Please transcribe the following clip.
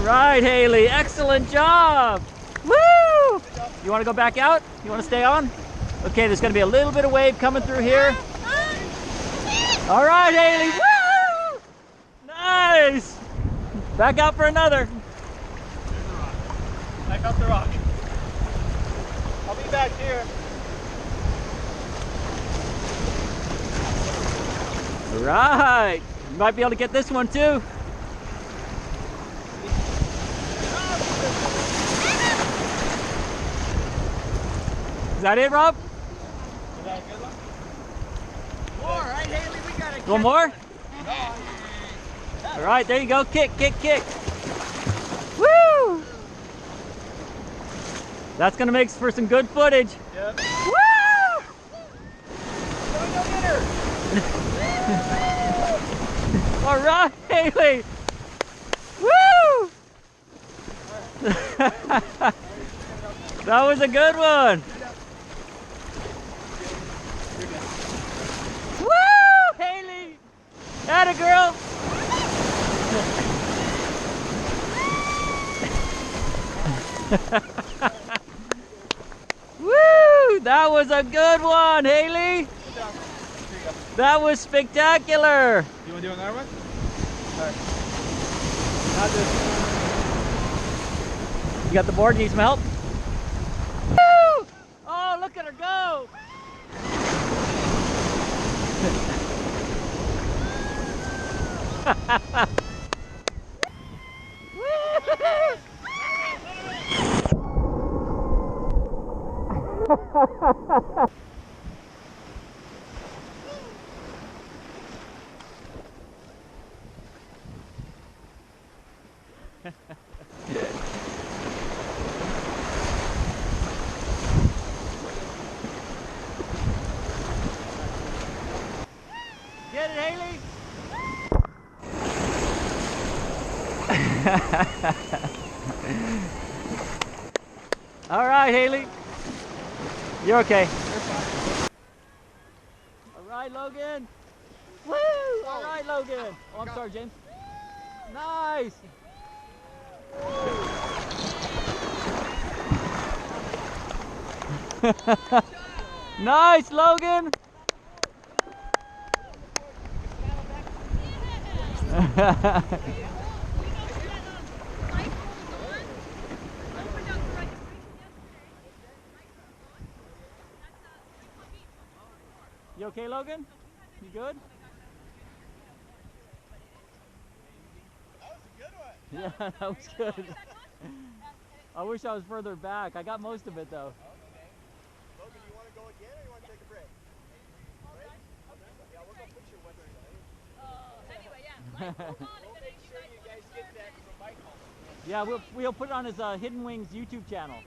right, Haley. Excellent job. Woo! You want to go back out? You want to stay on? Okay, there's going to be a little bit of wave coming through here. All right, Haley. Woo! Nice. Back out for another. There's the rock. Back up the rock. I'll be back here. All right. You might be able to get this one too. Is that it, Rob? Is that a good one? More, right, Haley? We got to One more? All right, there you go. Kick, kick, kick. Woo! That's going to make for some good footage. Yep. Woo! Go get her! All right, Haley. Woo! That was a good one. Woo, Haley! Atta girl! Woo! That was a good one, Haley. That was spectacular. You want to do another one? Alright. Not this. You got the board? Need some help? Woo! Oh, look at her go! Get it, Haley? All right, Haley. You're okay. All right, Logan. Woo! All right, Logan. Oh, I'm sorry, James. Nice. Nice, Logan. You okay, Logan? You good? That was a good one. Yeah, that was good. I wish I was further back. I got most of it though. Okay. Logan, you want to go again or you want to take a break? Break? Yeah, we'll go picture with her. Anyway, yeah. We'll make sure you guys get that from Michael. Yeah, we'll put it on his Hidden Wings YouTube channel.